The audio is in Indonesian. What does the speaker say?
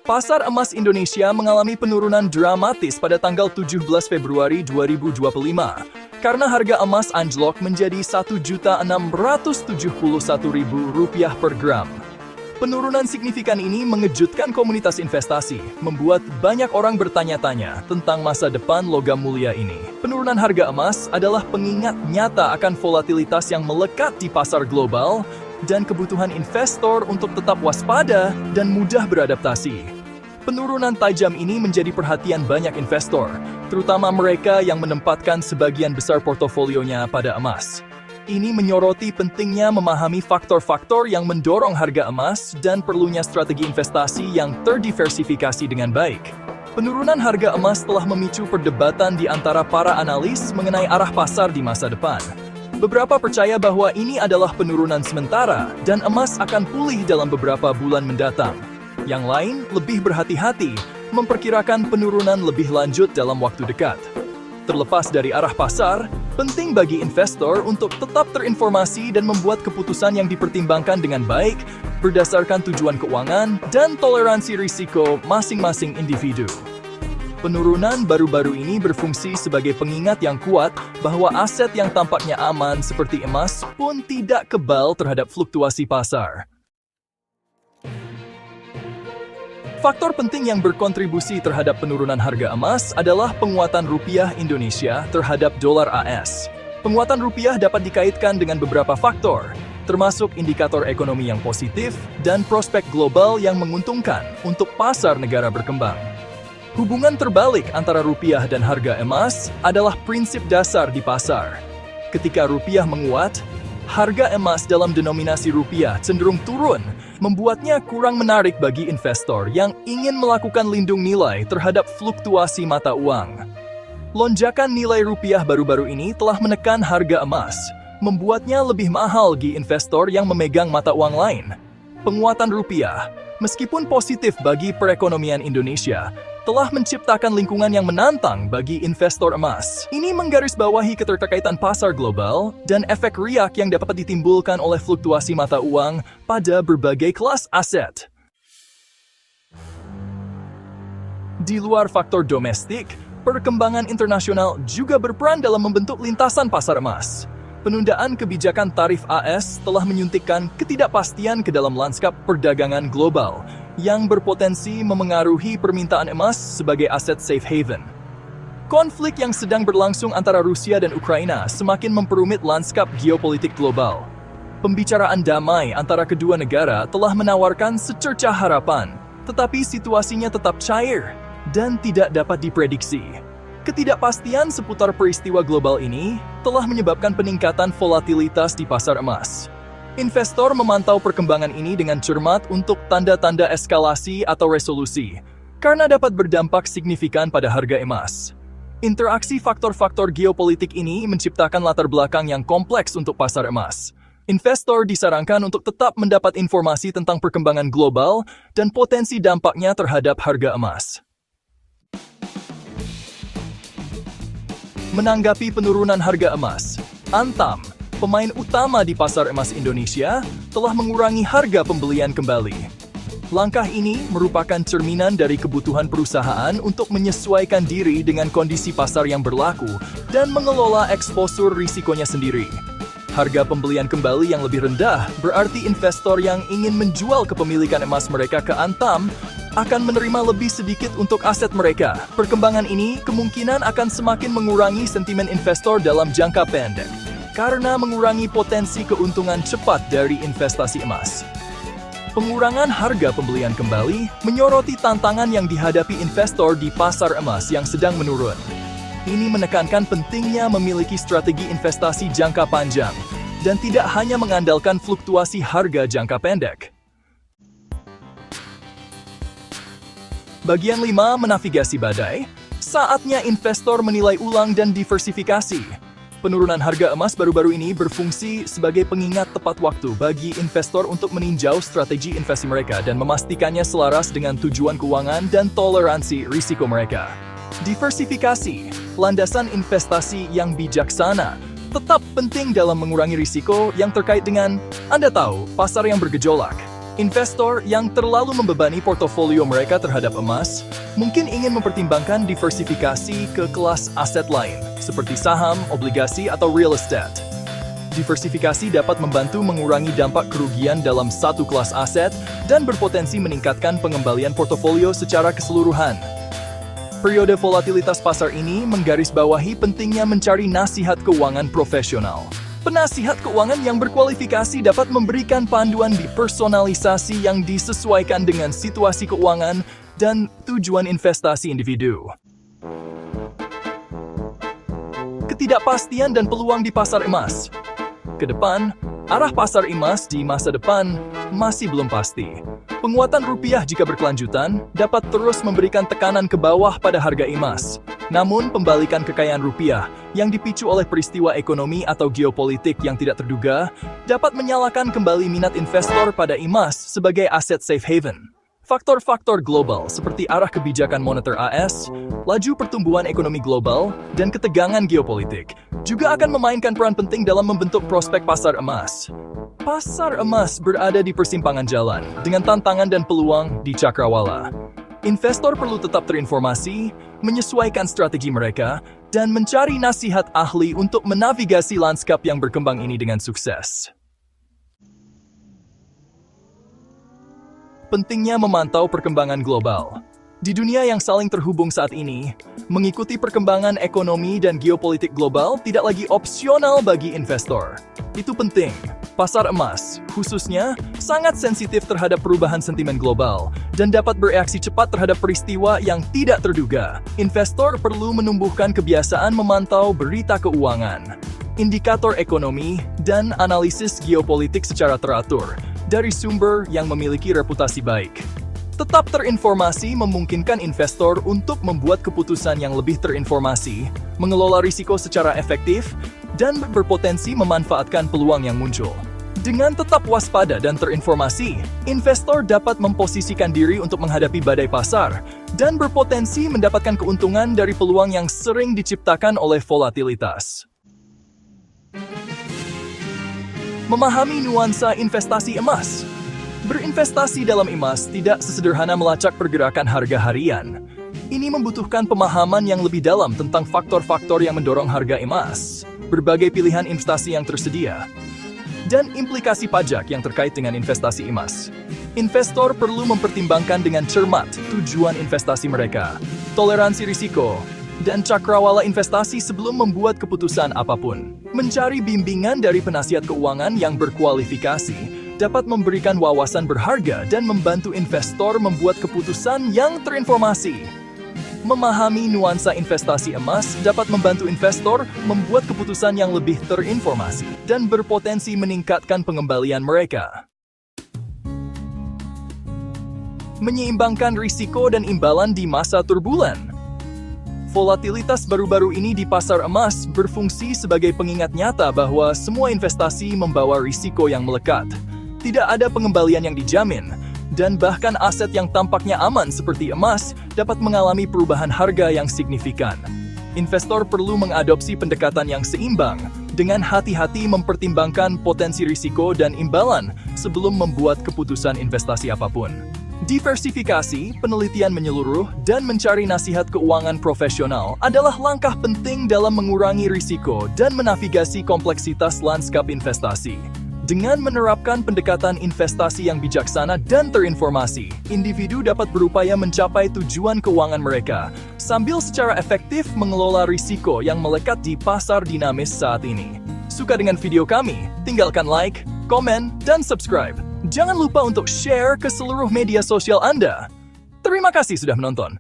Pasar emas Indonesia mengalami penurunan dramatis pada tanggal 17 Februari 2025 karena harga emas anjlok menjadi Rp1.671.000 per gram. Penurunan signifikan ini mengejutkan komunitas investasi, membuat banyak orang bertanya-tanya tentang masa depan logam mulia ini. Penurunan harga emas adalah pengingat nyata akan volatilitas yang melekat di pasar global dan kebutuhan investor untuk tetap waspada dan mudah beradaptasi. Penurunan tajam ini menjadi perhatian banyak investor, terutama mereka yang menempatkan sebagian besar portofolionya pada emas. Ini menyoroti pentingnya memahami faktor-faktor yang mendorong harga emas dan perlunya strategi investasi yang terdiversifikasi dengan baik. Penurunan harga emas telah memicu perdebatan di antara para analis mengenai arah pasar di masa depan. Beberapa percaya bahwa ini adalah penurunan sementara dan emas akan pulih dalam beberapa bulan mendatang. Yang lain lebih berhati-hati, memperkirakan penurunan lebih lanjut dalam waktu dekat. Terlepas dari arah pasar, penting bagi investor untuk tetap terinformasi dan membuat keputusan yang dipertimbangkan dengan baik berdasarkan tujuan keuangan dan toleransi risiko masing-masing individu. Penurunan baru-baru ini berfungsi sebagai pengingat yang kuat bahwa aset yang tampaknya aman seperti emas pun tidak kebal terhadap fluktuasi pasar. Faktor penting yang berkontribusi terhadap penurunan harga emas adalah penguatan rupiah Indonesia terhadap dolar AS. Penguatan rupiah dapat dikaitkan dengan beberapa faktor, termasuk indikator ekonomi yang positif dan prospek global yang menguntungkan untuk pasar negara berkembang. Hubungan terbalik antara rupiah dan harga emas adalah prinsip dasar di pasar. Ketika rupiah menguat, harga emas dalam denominasi rupiah cenderung turun, membuatnya kurang menarik bagi investor yang ingin melakukan lindung nilai terhadap fluktuasi mata uang. Lonjakan nilai rupiah baru-baru ini telah menekan harga emas, membuatnya lebih mahal bagi investor yang memegang mata uang lain. Penguatan rupiah, meskipun positif bagi perekonomian Indonesia, telah menciptakan lingkungan yang menantang bagi investor emas. Ini menggarisbawahi keterkaitan pasar global dan efek riak yang dapat ditimbulkan oleh fluktuasi mata uang pada berbagai kelas aset. Di luar faktor domestik, perkembangan internasional juga berperan dalam membentuk lintasan pasar emas. Penundaan kebijakan tarif AS telah menyuntikkan ketidakpastian ke dalam lanskap perdagangan global yang berpotensi memengaruhi permintaan emas sebagai aset safe haven. Konflik yang sedang berlangsung antara Rusia dan Ukraina semakin memperumit lanskap geopolitik global. Pembicaraan damai antara kedua negara telah menawarkan secercah harapan, tetapi situasinya tetap cair dan tidak dapat diprediksi. Ketidakpastian seputar peristiwa global ini telah menyebabkan peningkatan volatilitas di pasar emas. Investor memantau perkembangan ini dengan cermat untuk tanda-tanda eskalasi atau resolusi, karena dapat berdampak signifikan pada harga emas. Interaksi faktor-faktor geopolitik ini menciptakan latar belakang yang kompleks untuk pasar emas. Investor disarankan untuk tetap mendapat informasi tentang perkembangan global dan potensi dampaknya terhadap harga emas. Menanggapi penurunan harga emas, Antam, pemain utama di pasar emas Indonesia, telah mengurangi harga pembelian kembali. Langkah ini merupakan cerminan dari kebutuhan perusahaan untuk menyesuaikan diri dengan kondisi pasar yang berlaku dan mengelola eksposur risikonya sendiri. Harga pembelian kembali yang lebih rendah berarti investor yang ingin menjual kepemilikan emas mereka ke Antam akan menerima lebih sedikit untuk aset mereka. Perkembangan ini kemungkinan akan semakin mengurangi sentimen investor dalam jangka pendek, karena mengurangi potensi keuntungan cepat dari investasi emas. Pengurangan harga pembelian kembali menyoroti tantangan yang dihadapi investor di pasar emas yang sedang menurun. Ini menekankan pentingnya memiliki strategi investasi jangka panjang dan tidak hanya mengandalkan fluktuasi harga jangka pendek. Bagian 5, menavigasi badai. Saatnya investor menilai ulang dan diversifikasi. Penurunan harga emas baru-baru ini berfungsi sebagai pengingat tepat waktu bagi investor untuk meninjau strategi investasi mereka dan memastikannya selaras dengan tujuan keuangan dan toleransi risiko mereka. Diversifikasi, landasan investasi yang bijaksana, tetap penting dalam mengurangi risiko yang terkait dengan, Anda tahu, pasar yang bergejolak. Investor yang terlalu membebani portofolio mereka terhadap emas mungkin ingin mempertimbangkan diversifikasi ke kelas aset lain, seperti saham, obligasi, atau real estate. Diversifikasi dapat membantu mengurangi dampak kerugian dalam satu kelas aset dan berpotensi meningkatkan pengembalian portofolio secara keseluruhan. Periode volatilitas pasar ini menggarisbawahi pentingnya mencari nasihat keuangan profesional. Penasihat keuangan yang berkualifikasi dapat memberikan panduan dipersonalisasi yang disesuaikan dengan situasi keuangan dan tujuan investasi individu. Ketidakpastian dan peluang di pasar emas. Ke depan, arah pasar emas di masa depan masih belum pasti. Penguatan rupiah jika berkelanjutan dapat terus memberikan tekanan ke bawah pada harga emas. Namun, pembalikan kekayaan rupiah yang dipicu oleh peristiwa ekonomi atau geopolitik yang tidak terduga dapat menyalakan kembali minat investor pada emas sebagai aset safe haven. Faktor-faktor global seperti arah kebijakan moneter AS, laju pertumbuhan ekonomi global, dan ketegangan geopolitik juga akan memainkan peran penting dalam membentuk prospek pasar emas. Pasar emas berada di persimpangan jalan dengan tantangan dan peluang di cakrawala. Investor perlu tetap terinformasi, menyesuaikan strategi mereka, dan mencari nasihat ahli untuk menavigasi lanskap yang berkembang ini dengan sukses. Pentingnya memantau perkembangan global. Di dunia yang saling terhubung saat ini, mengikuti perkembangan ekonomi dan geopolitik global tidak lagi opsional bagi investor. Itu penting. Pasar emas, khususnya, sangat sensitif terhadap perubahan sentimen global dan dapat bereaksi cepat terhadap peristiwa yang tidak terduga. Investor perlu menumbuhkan kebiasaan memantau berita keuangan, indikator ekonomi, dan analisis geopolitik secara teratur dari sumber yang memiliki reputasi baik. Tetap terinformasi memungkinkan investor untuk membuat keputusan yang lebih terinformasi, mengelola risiko secara efektif, dan berpotensi memanfaatkan peluang yang muncul. Dengan tetap waspada dan terinformasi, investor dapat memposisikan diri untuk menghadapi badai pasar dan berpotensi mendapatkan keuntungan dari peluang yang sering diciptakan oleh volatilitas. Memahami nuansa investasi emas. Berinvestasi dalam emas tidak sesederhana melacak pergerakan harga harian. Ini membutuhkan pemahaman yang lebih dalam tentang faktor-faktor yang mendorong harga emas, berbagai pilihan investasi yang tersedia, dan implikasi pajak yang terkait dengan investasi emas. Investor perlu mempertimbangkan dengan cermat tujuan investasi mereka, toleransi risiko, dan cakrawala investasi sebelum membuat keputusan apapun. Mencari bimbingan dari penasihat keuangan yang berkualifikasi dapat memberikan wawasan berharga dan membantu investor membuat keputusan yang terinformasi. Memahami nuansa investasi emas dapat membantu investor membuat keputusan yang lebih terinformasi dan berpotensi meningkatkan pengembalian mereka. Menyeimbangkan risiko dan imbalan di masa turbulen. Volatilitas baru-baru ini di pasar emas berfungsi sebagai pengingat nyata bahwa semua investasi membawa risiko yang melekat. Tidak ada pengembalian yang dijamin, dan bahkan aset yang tampaknya aman seperti emas dapat mengalami perubahan harga yang signifikan. Investor perlu mengadopsi pendekatan yang seimbang, dengan hati-hati mempertimbangkan potensi risiko dan imbalan sebelum membuat keputusan investasi apapun. Diversifikasi, penelitian menyeluruh, dan mencari nasihat keuangan profesional adalah langkah penting dalam mengurangi risiko dan menavigasi kompleksitas lanskap investasi. Dengan menerapkan pendekatan investasi yang bijaksana dan terinformasi, individu dapat berupaya mencapai tujuan keuangan mereka, sambil secara efektif mengelola risiko yang melekat di pasar dinamis saat ini. Suka dengan video kami? Tinggalkan like, komen, dan subscribe. Jangan lupa untuk share ke seluruh media sosial Anda. Terima kasih sudah menonton.